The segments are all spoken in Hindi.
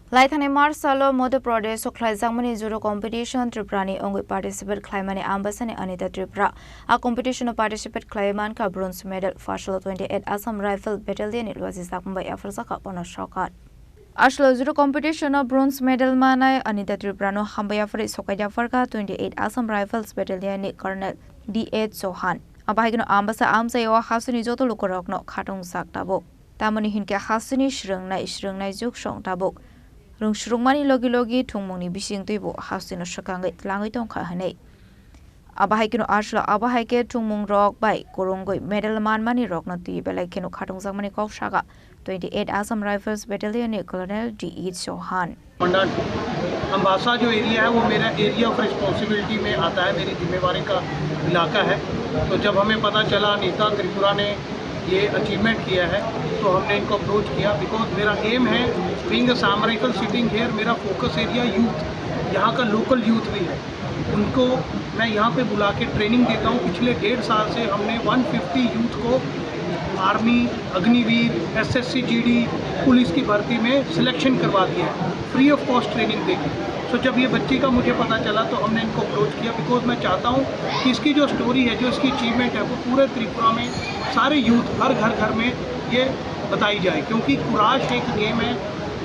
Laithane Marsalo Madhya Pradesh Soklai Jangmani Judo Competition Triprani Ongui participate Claimani Ambasane Anita Tripura. A competition participate Claiman ka bronze medal Fashal 28 Assam Rifle Battalion it was Zakamba Afrasaka on a shortcut. Ashlo Judo competition of bronze medal Manai Anita Triprano Hambaya Fri Sokaya Farka 28 Assam Rifles Battalion Colonel D.H. Sohan. Abahino Ambasa Amsayo Hasuni Joto Lukorokno Katong Sak Tabuk. Tamani Hinka Hasuni Shrung Juk Shong Tabuk. Rung shrungmani logi thungmongni bising tuibo hausino shakangai tlangai tongkha hanei abahaikino ashla abahaike thungmong rok bai korongoi medal manmani rokna tui belai keno khatung jangmani kawshaga 28 Assam Rifles Battalion ने Colonel D.H. Sohan मंडल अम्बासा जो एरिया है वो मेरा एरिया ऑफ रिस्पॉन्सिबिलिटी में आता है, मेरी जिम्मेवारी का इलाका है। तो जब हमें पता चला अनीता त्रिपुरा ने ये अचीवमेंट किया है तो हमने इनको अप्रोच किया बिकॉज मेरा एम है being a Assam rifle sitting here, मेरा फोकस एरिया यूथ, यहाँ का लोकल यूथ भी है, उनको मैं यहाँ पे बुला के ट्रेनिंग देता हूँ। पिछले 1.5 साल से हमने 150 यूथ को army, Agniveer, SSC GD, police की भर्ती में सिलेक्शन करवा दिया है फ्री ऑफ कॉस्ट ट्रेनिंग देके। सो जब ये बच्ची का मुझे पता चला तो हमने इनको अप्रोच किया बिकॉज मैं चाहता हूँ कि इसकी जो स्टोरी है, जो इसकी अचीवमेंट है, वो पूरे त्रिपुरा में सारे यूथ हर घर में ये बताई जाए, क्योंकि कुराश एक गेम है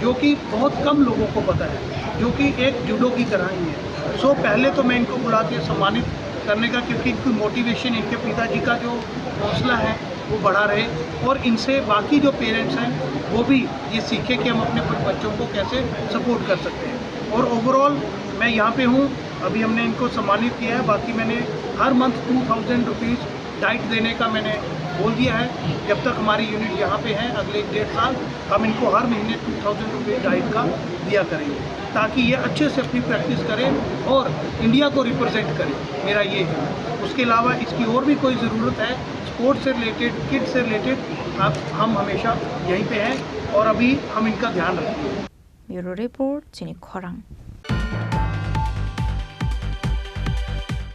जो कि बहुत कम लोगों को पता है, जो कि एक जूडो की तरह ही है। सो पहले तो मैं इनको बुला के सम्मानित करने का, क्योंकि इनकी मोटिवेशन, इनके पिताजी का जो हौसला है वो बढ़ा रहे और इनसे बाकी जो पेरेंट्स हैं वो भी ये सीखे कि हम अपने बच्चों को कैसे सपोर्ट कर सकते हैं। और ओवरऑल मैं यहाँ पे हूँ, अभी हमने इनको सम्मानित किया है। बाकी मैंने हर मंथ 2000 रुपीज़ डाइट देने का मैंने बोल दिया है। जब तक हमारी यूनिट यहाँ पे है अगले 1.5 साल हम इनको हर महीने 2000 रुपीज़ डाइट का दिया करेंगे, ताकि ये अच्छे से अपनी प्रैक्टिस करें और इंडिया को रिप्रेजेंट करें। मेरा ये है। उसके अलावा इसकी और भी कोई ज़रूरत है स्पोर्ट्स से रिलेटेड, किड्स से रिलेटेड, हम हमेशा यहीं पे हैं और अभी हम इनका ध्यान रखेंगे। ब्यूरो रिपोर्ट चिनी खोरंग।